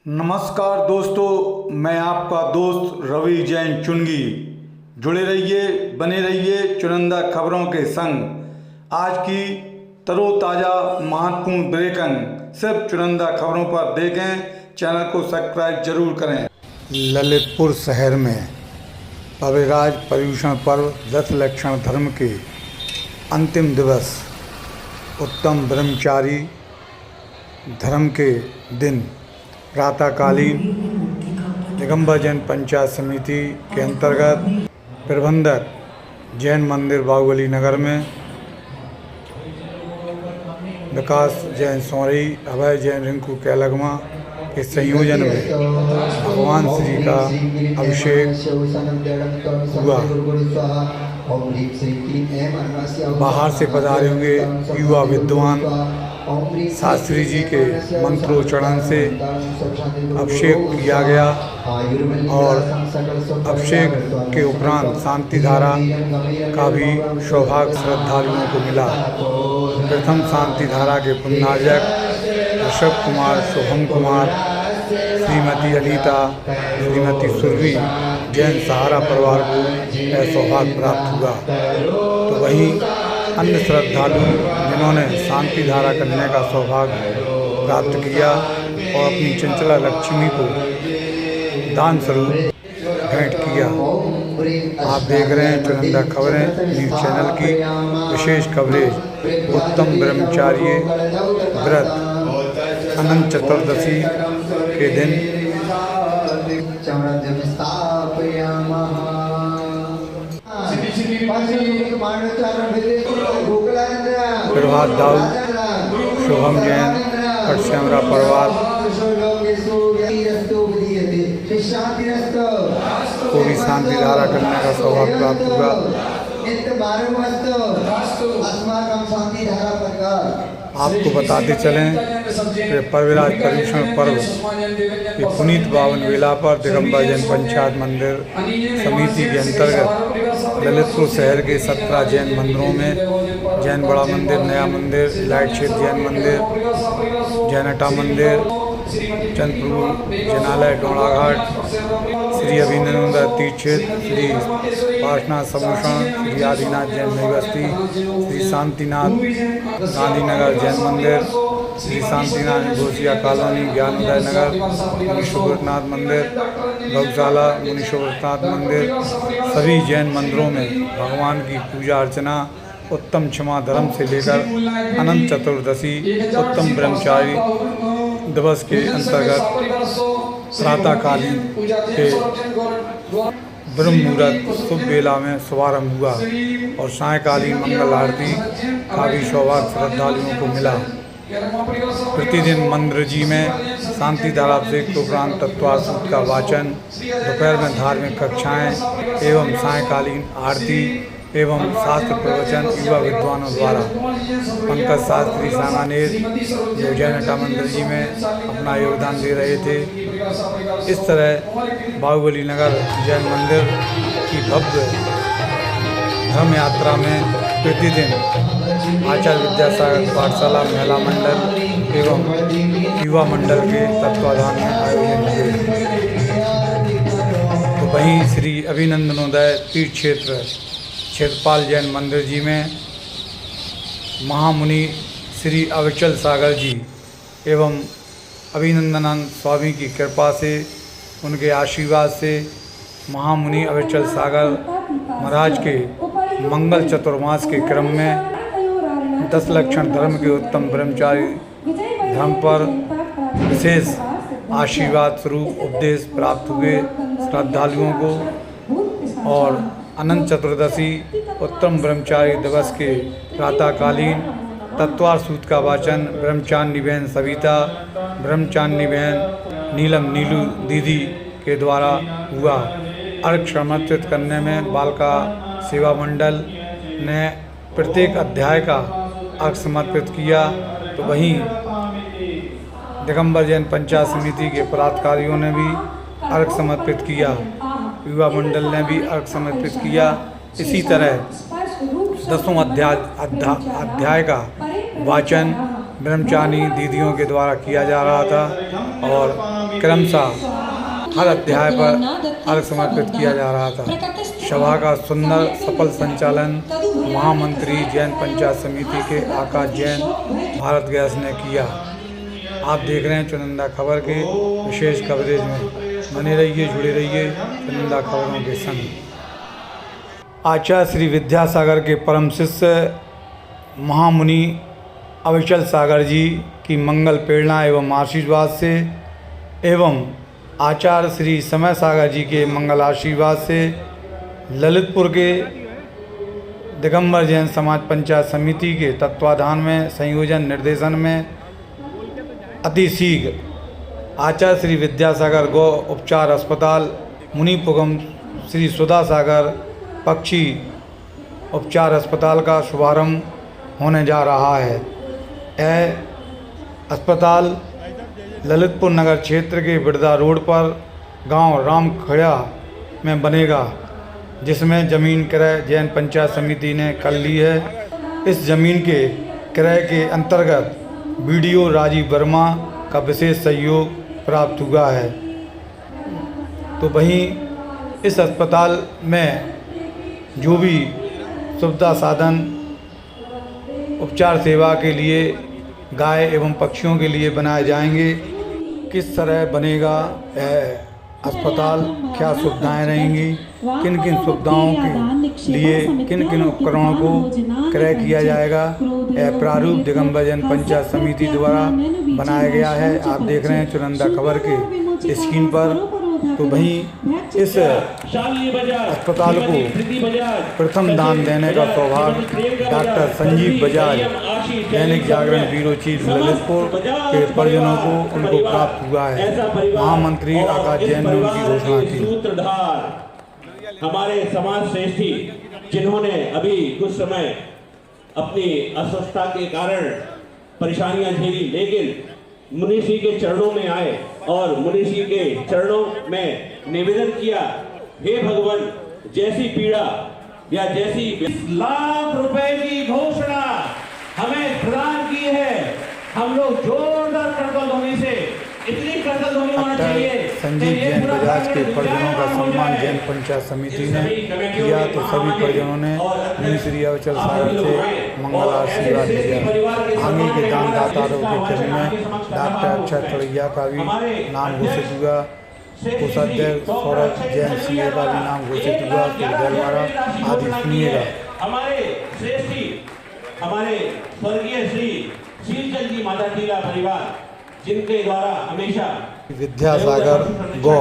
नमस्कार दोस्तों, मैं आपका दोस्त रवि जैन चुनगी। जुड़े रहिए, बने रहिए चुनिंदा खबरों के संग। आज की तरोताज़ा महत्वपूर्ण ब्रेकिंग सिर्फ चुनिंदा खबरों पर देखें। चैनल को सब्सक्राइब जरूर करें। ललितपुर शहर में अविराज पर्युषण पर्व 10 लक्षण धर्म के अंतिम दिवस उत्तम ब्रह्मचारी धर्म के दिन प्रातःकालीन दिगंबर जैन पंचायत समिति के अंतर्गत प्रबंधक जैन मंदिर बाहुबली नगर में विकास जैन सौरई, अभय जैन रिंकू कैलगमा के संयोजन में भगवान श्री का अभिषेक हुआ। बाहर से पधारे हुए युवा विद्वान शास्त्री जी के मंत्रोच्चारण से अभिषेक किया गया और अभिषेक के उपरांत शांति धारा का भी सौभाग्य श्रद्धालुओं को मिला। प्रथम शांति धारा के पुण्यार्जक ऋषभ कुमार, शुभम कुमार, श्रीमती अनीता, श्रीमती सुरभि जैन सहारा परिवार को यह सौभाग्य प्राप्त हुआ। तो वहीं अन्य श्रद्धालु जिन्होंने शांति धारा करने का सौभाग्य प्राप्त किया और अपनी चंचला लक्ष्मी को दान स्वरूप भेंट किया। आप देख रहे हैं चुनिंदा खबरें न्यूज़ चैनल की विशेष कवरेज। उत्तम ब्रह्मचार्य व्रत अनंत चतुर्दशी के दिन प्रभात दाऊ, शुभम जैन, पटश्यामरा परिवार को भी शांति धारा करने का सौभाग्य प्राप्त हुआ। आपको बताते चलें कि अविराज पर्युषण पर्व के पुनीत पावन वेला पर दिगंबर जैन पंचायत मंदिर समिति के अंतर्गत ललितपुर शहर के 17 जैन मंदिरों में जैन बड़ा मंदिर, नया मंदिर, लाइट क्षेत्र जैन मंदिर, जैनटा मंदिर, चंद्रप्रभु जैनालय डोड़ाघाट, श्री अभिनंदन तीर्थ क्षेत्र, श्री पार्श्वनाथ समूषण, श्री आदिनाथ जैन नई बस्ती, श्री शांतिनाथ गांधीनगर जैन मंदिर, श्री शांतिनाथ घोषिया कॉलोनी ज्ञानोदय नगर, मुनीश्वरनाथ मंदिर, गौशाला मुनीश्वरनाथ मंदिर, सभी जैन मंदिरों में भगवान की पूजा अर्चना उत्तम क्षमा धर्म से लेकर अनंत चतुर्दशी उत्तम ब्रह्मचारी दिवस के अंतर्गत प्रातःकालीन के ब्रह्म मुहूर्त शुभ बेला में शुभारंभ हुआ और सायंकालीन मंगल आरती का भी सौभाग्य श्रद्धालुओं को मिला। प्रतिदिन मंदिर जी में शांति धारा अभिषेक के उपरांत तत्वार सूत्र का वाचन, दोपहर में धार्मिक कक्षाएं एवं सायंकालीन आरती एवं शास्त्र प्रवचन युवा विद्वानों द्वारा। पंकज शास्त्री सांगानेर जो जैनटा मंदिर जी में अपना योगदान दे रहे थे। इस तरह बाहुबली नगर जैन मंदिर की भव्य धर्म यात्रा में प्रतिदिन आचार्य विद्यासागर पाठशाला महिला मंडल एवं युवा मंडल के तत्वाधान में आयोजन हुए। तो वहीं श्री अभिनंदनोदय तीर्थ क्षेत्र क्षेत्रपाल जैन मंदिर जी में महामुनि श्री अविचल सागर जी एवं अभिनंदनानंद स्वामी की कृपा से, उनके आशीर्वाद से महामुनि अविचल सागर महाराज के मंगल चतुर्मास के क्रम में 10 लक्षण धर्म के उत्तम ब्रह्मचारी धर्म पर विशेष आशीर्वाद स्वरूप उपदेश प्राप्त हुए श्रद्धालुओं को। और अनंत चतुर्दशी उत्तम ब्रह्मचारी दिवस के प्रातःकालीन तत्वार सूत्र का वाचन ब्रह्मचारिणी बहन सविता, ब्रह्मचारिणी बहन नीलम नीलू दीदी के द्वारा हुआ। अर्घ समर्पित करने में बालिका सेवा मंडल ने प्रत्येक अध्याय का अर्घ समर्पित किया। तो वहीं दिगंबर जैन पंचायत समिति के पदाधिकारियों ने भी अर्घ समर्पित किया, युवा मंडल ने भी अर्घ समर्पित किया। इसी तरह 10वें अध्याय का वाचन ब्रह्मचारी दीदियों के द्वारा किया जा रहा था और क्रमशः हर अध्याय पर अर्घ समर्पित किया जा रहा था। सभा का सुंदर सफल संचालन महामंत्री जैन पंचायत समिति के आकाश जैन भारत गैस ने किया। आप देख रहे हैं चुनिंदा खबर के विशेष कवरेज में। बने रहिए, जुड़े रहिए चुनिंदा खबरों के संग। आचार्य श्री विद्यासागर के परम शिष्य महामुनि अविचल सागर जी की मंगल प्रेरणा एवं आशीर्वाद से एवं आचार्य श्री समय सागर जी के मंगल आशीर्वाद से ललितपुर के दिगंबर जैन समाज पंचायत समिति के तत्वाधान में संयोजन निर्देशन में अति शीघ्र आचार्य श्री विद्यासागर गौ उपचार अस्पताल मुनिपुगम श्री सुधा सागर पक्षी उपचार अस्पताल का शुभारंभ होने जा रहा है। यह अस्पताल ललितपुर नगर क्षेत्र के बिरदा रोड पर गांव रामखेड़ा में बनेगा, जिसमें ज़मीन क्रय जैन पंचायत समिति ने कर ली है। इस ज़मीन के क्रय के अंतर्गत बीडीओ राजीव वर्मा का विशेष सहयोग प्राप्त हुआ है। तो वहीं इस अस्पताल में जो भी सुविधा साधन उपचार सेवा के लिए गाय एवं पक्षियों के लिए बनाए जाएंगे, किस तरह बनेगा अस्पताल, क्या सुविधाएं रहेंगी, किन किन सुविधाओं के लिए किन किन उपकरणों को क्रय किया जाएगा, यह प्रारूप दिगंबर जैन पंचायत समिति द्वारा बनाया गया है। आप देख रहे हैं चुनिंदा खबर के स्क्रीन पर। तो वहीं इस अस्पताल को प्रथम दान देने का सौभाग्य doctor Sanjeev Bajaj Dainik Jagran bureau chief Lalitpur के परिजनों को उनको प्राप्त हुआ है। महामंत्री आकाश जैन ने उनकी घोषणा की। हमारे समाज श्रेष्ठी जिन्होंने अभी कुछ समय अपनी अस्वस्थता के कारण परेशानियां झेली, लेकिन मुनि श्री के चरणों में आए और मुनि श्री के चरणों में निवेदन किया, हे भगवान, जैसी पीड़ा या जैसी 20 लाख रुपए की घोषणा हमें प्रदान की है। हम लोग जोरदार करतल ध्वनि से, इतनी करतल ध्वनि होना चाहिए। संजीव जैन बजाज के परिजनों का सम्मान जैन पंचायत समिति ने किया, तो सभी परिजनों ने मुनि श्री अविचल सागर से मंगल आशीर्वाद लिया। आगे के दानदाताओं के क्रम में डॉक्टर अक्षय तड़ैया का भी नाम घोषित हुआ, कोषाध्यक्ष सौरभ जैन सीए का भी नाम घोषित हुआ। तो जलवाड़ा आदि सुनिएगा। हमारे श्रेष्ठी, हमारे स्वर्गीय श्री शीलचंद जी माता टीला परिवार, जिनके द्वारा हमेशा विद्यासागर गौ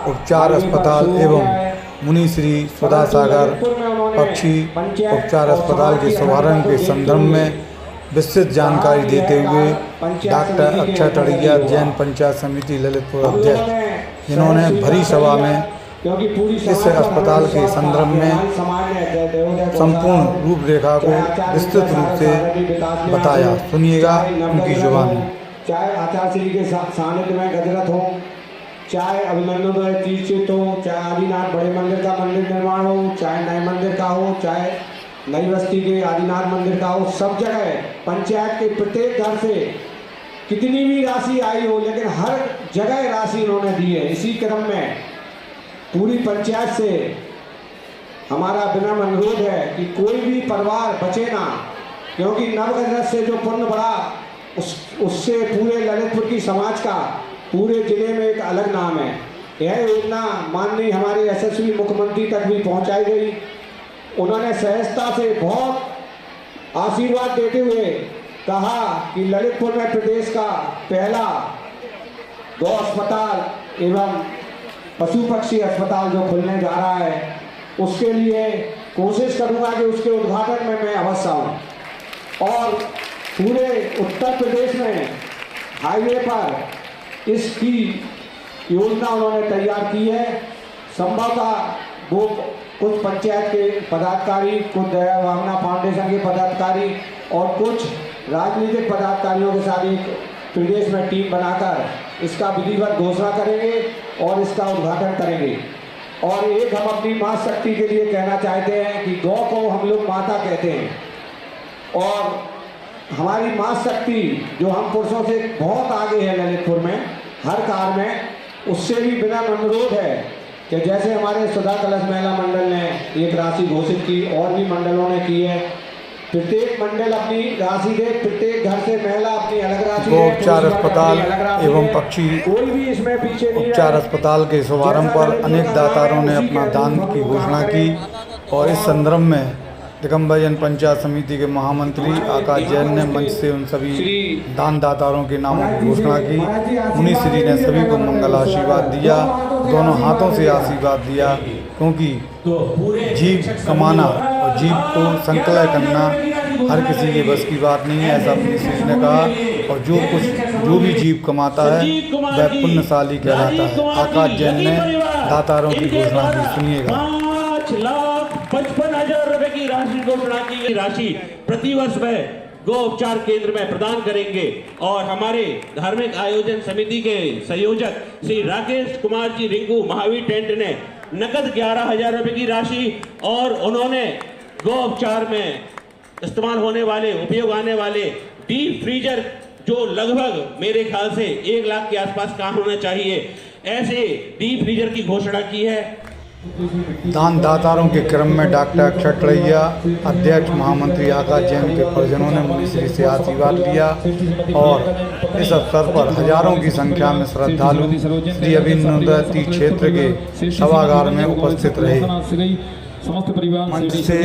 उपचार अस्पताल एवं मुनि श्री सुधा सागर पक्षी उपचार अस्पताल के शुभारंभ के संदर्भ में विस्तृत जानकारी देते हुए डॉक्टर अक्षय तड़ैया जैन पंचायत समिति ललितपुर अध्यक्ष, जिन्होंने भरी सभा में इस अस्पताल के संदर्भ में संपूर्ण रूपरेखा को विस्तृत रूप से बताया। सुनिएगा उनकी जुबानी। चाहे आचार्य श्री के सानिध्य में गजरत हो, चाहे अभिनंदन तीर्थ हो, चाहे आदिनाथ बड़े मंदिर का मंदिर निर्माण हो, चाहे नए मंदिर का हो, चाहे नई बस्ती के आदिनाथ मंदिर का हो, सब जगह पंचायत के प्रत्येक घर से कितनी भी राशि आई हो, लेकिन हर जगह राशि उन्होंने दी है। इसी क्रम में पूरी पंचायत से हमारा विनम्र अनुरोध है कि कोई भी परिवार बचे ना, क्योंकि नवगजरत से जो पुण्य बढ़ा उससे पूरे ललितपुर की समाज का पूरे जिले में एक अलग नाम है। यह योजना माननीय हमारे यशस्वी मुख्यमंत्री तक भी पहुंचाई गई। उन्होंने सहजता से बहुत आशीर्वाद देते हुए कहा कि ललितपुर में प्रदेश का पहला गौ अस्पताल एवं पशु पक्षी अस्पताल जो खुलने जा रहा है, उसके लिए कोशिश करूंगा कि उसके उद्घाटन में मैं अवश्य आऊँ। और पूरे उत्तर प्रदेश में हाईवे पर इसकी योजना उन्होंने तैयार की है। संभवतः वो कुछ पंचायत के पदाधिकारी, कुछ दया भावना फाउंडेशन के पदाधिकारी और कुछ राजनीतिक पदाधिकारियों के साथ एक प्रदेश में टीम बनाकर इसका विधिवत घोषणा करेंगे और इसका उद्घाटन करेंगे। और एक हम अपनी माँ शक्ति के लिए कहना चाहते हैं कि गौ को हम लोग माता कहते हैं, और हमारी माँ शक्ति जो हम पुरुषों से बहुत आगे है ललितपुर में हर कार्य में, उससे भी बिना अनुरोध है कि जैसे हमारे सुधा कलश महिला मंडल ने एक राशि घोषित की और भी मंडलों ने की है, प्रत्येक मंडल अपनी राशि दे, प्रत्येक घर से महिला अपनी अलग राशि गो उपचार अस्पताल एवं पक्षी कोई भी इसमें पीछे नहीं उपचार रहे। अस्पताल के शुभारंभ पर अनेक दातारों ने अपना दान की घोषणा की और इस संदर्भ में दिगंबर जन पंचायत समिति के महामंत्री आकाश जैन ने मंच से उन सभी दान दातारों के नामों की घोषणा की। मुनि श्री ने सभी को मंगल आशीर्वाद दिया, दोनों हाथों से आशीर्वाद दिया, क्योंकि जीव कमाना और जीव को संकलय करना हर किसी के बस की बात नहीं है, ऐसा मुनि श्री ने कहा। और जो भी जीव कमाता है वह पुण्यशाली कहलाता है। आकाश जैन ने दातारों की घोषणा की, सुनिएगा। 5,55,000 रुपए की राशि घोषणा की। राशि प्रतिवर्ष वह गो उपचार केंद्र में प्रदान करेंगे और हमारे धार्मिक आयोजन समिति के संयोजक श्री राकेश कुमार जी रिंकू महावीर टेंट ने नकद 11,000 रुपए की राशि और उन्होंने गो उपचार में इस्तेमाल होने वाले उपयोग आने वाले डीप फ्रीजर जो लगभग मेरे ख्याल से 1 लाख के आसपास का होना चाहिए, ऐसे डीप फ्रीजर की घोषणा की है। दान दातारों के क्रम में डॉक्टर छटरैया अध्यक्ष महामंत्री आकाश जैन के परिजनों ने मुनि श्री से आशीर्वाद लिया और इस अवसर पर हजारों की संख्या में श्रद्धालु श्री अभिनंदती क्षेत्र के सभागार में उपस्थित रहे। मंच से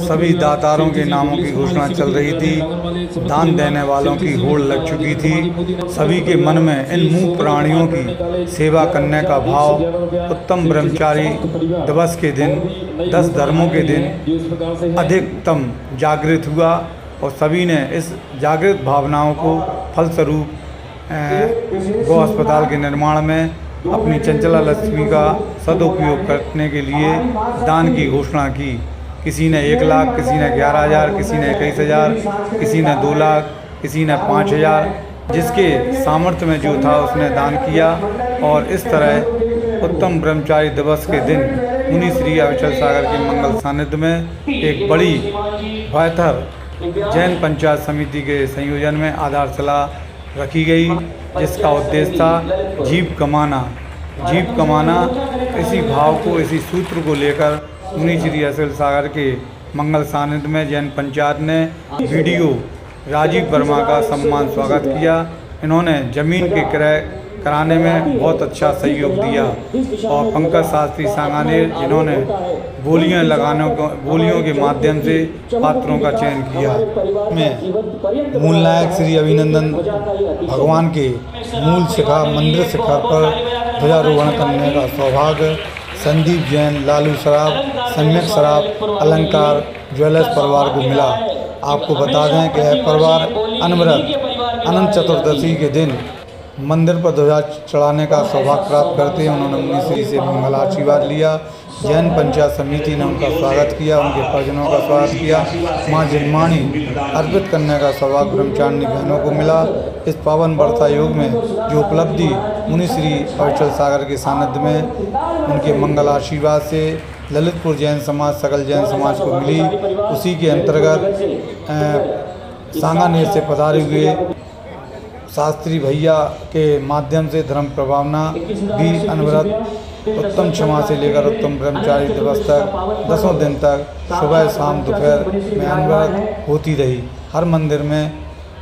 सभी दातारों के नामों की घोषणा चल रही थी, दान देने वालों की होड़ लग चुकी थी। सभी के मन में इन मूक प्राणियों की सेवा करने का भाव उत्तम ब्रह्मचारी दिवस के दिन 10 धर्मों के दिन अधिकतम जागृत हुआ और सभी ने इस जागृत भावनाओं को फलस्वरूप गो अस्पताल के निर्माण में अपनी चंचला लक्ष्मी का सदुपयोग करने के लिए दान की घोषणा की। किसी ने 1 लाख, किसी ने 11,000, किसी ने 21,000, किसी ने 2 लाख, किसी ने 5,000, जिसके सामर्थ्य में जो था उसने दान किया। और इस तरह उत्तम ब्रह्मचारी दिवस के दिन मुनि श्री अविचल सागर के मंगल सानिध्य में एक बड़ी बेहतर जैन पंचायत समिति के संयोजन में आधारशिला रखी गई, जिसका उद्देश्य था जीव कमाना। इसी भाव को, इसी सूत्र को लेकर मुनि श्री अविचल सागर के मंगल सानिध्य में जैन पंचायत ने वीडियो राजीव वर्मा का सम्मान स्वागत किया। इन्होंने जमीन के क्रय कराने में बहुत अच्छा सहयोग दिया और पंकज शास्त्री सांगानेर जिन्होंने बोलियों के माध्यम से पात्रों का चयन किया। में मूल नायक श्री अभिनंदन भगवान के मूल शिखर मंदिर शिखर पर ध्वजारोहण करने का सौभाग्य संदीप जैन, लालू सराफ, सम्यक सराफ, अलंकार ज्वेलर्स परिवार को मिला। आपको बता दें कि यह परिवार अनवरत अनंत चतुर्दशी के दिन मंदिर पर ध्वजा चढ़ाने का सौभाग्य प्राप्त करते हैं। उन्होंने मुनि श्री से मंगल आशीर्वाद लिया। जैन पंचायत समिति ने उनका स्वागत किया, उनके परिजनों का स्वागत किया। माँ जिनमाणी अर्पित करने का सौभाग्य ब्रह्मचारिणी बहनों को मिला। इस पावन वर्षा योग में जो उपलब्धि मुनि श्री अविचल सागर के सानिध्य में उनके मंगल आशीर्वाद से ललितपुर जैन समाज, सकल जैन समाज को मिली, उसी के अंतर्गत सांगानेर से पधारे हुए शास्त्री भैया के माध्यम से धर्म प्रभावना भी अनवरत उत्तम क्षमा से लेकर उत्तम ब्रह्मचारी दिवस तक 10 दिन तक सुबह शाम दोपहर में अनवरत होती रही। हर मंदिर में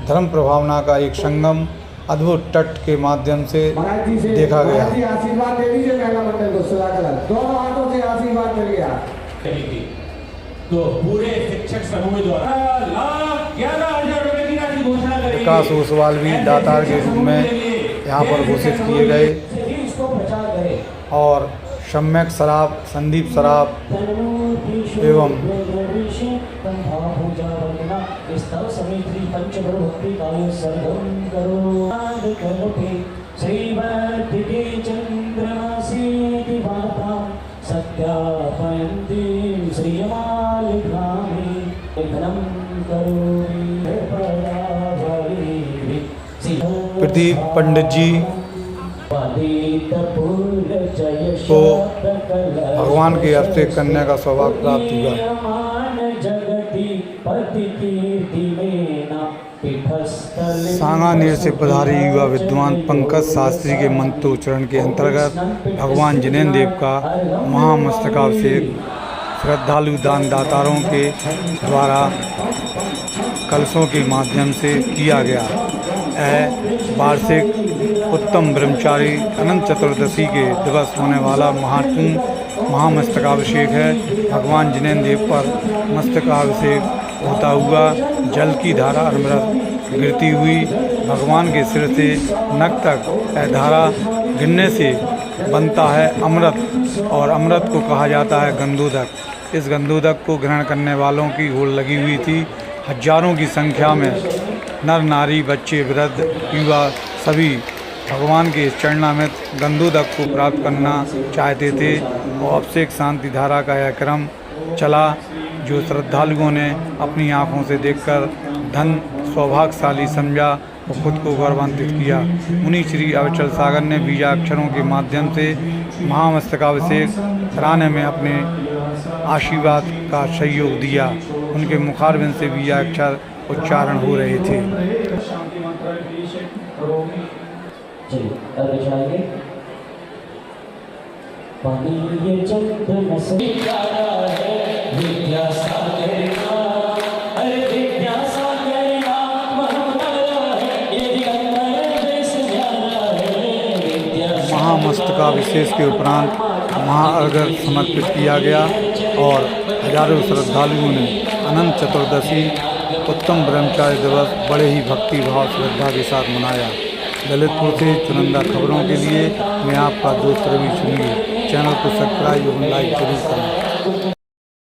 धर्म प्रभावना का एक संगम अद्भुत तट के माध्यम से देखा गया। आशीर्वाद दे दीजिए महिला मंडल को, दोनों हाथों से आशीर्वाद मिल गया। तो पूरे शिक्षक समूह द्वारा 11,000 रुपए की राशि घोषणा करेंगे। विकास ओसवाल भी दातार के रूप में यहाँ पर घोषित किए गए और सम्यक सराफ, संदीप सराफ एवं प्रदीप पंडित जी को भगवान के हस्ते करने का सौभाग्य प्राप्त हुआ। सांगानेर से पधारे युवा विद्वान पंकज शास्त्री के मंत्रोच्चारण के अंतर्गत भगवान जिनेंद्र देव का महामस्तकाभिषेक श्रद्धालु दानदाताओं के द्वारा कलशों के माध्यम से किया गया। यह वार्षिक उत्तम ब्रह्मचारी अनंत चतुर्दशी के दिवस होने वाला महत्वपूर्ण महामस्तकाभिषेक है। भगवान जिनेंद्र देव पर मस्तकाभिषेक होता हुआ जल की धारा अमृत गिरती हुई भगवान के सिर से नख तक यह धारा गिरने से बनता है अमृत, और अमृत को कहा जाता है गंधोदक। इस गंधोदक को ग्रहण करने वालों की होड़ लगी हुई थी। हजारों की संख्या में नर नारी बच्चे वृद्ध युवा सभी भगवान के चरणामृत गंधोदक को प्राप्त करना चाहते थे, और अभिषेक शांति धारा का यह क्रम चला जो श्रद्धालुओं ने अपनी आँखों से देखकर धन सौभाग्यशाली समझा और खुद को गौरवान्वित किया। मुनि श्री अविचल सागर ने बीजाक्षरों के माध्यम से महामस्तकाभिषेक कराने में अपने आशीर्वाद का सहयोग दिया। उनके मुखारविंद से बीजाक्षर उच्चारण हो रहे थे। महामस्तकाभिषेक के उपरांत महाअर्घ्य समर्पित किया गया और हजारों श्रद्धालुओं ने अनंत चतुर्दशी उत्तम ब्रह्मचारी दिवस बड़े ही भक्ति भाव श्रद्धा के साथ मनाया। ललितपुर से चुनिंदा खबरों के लिए मैं आपका दोस्त रवि सुनिए। चैनल को सब्सक्राइब और लाइक जरूर करें।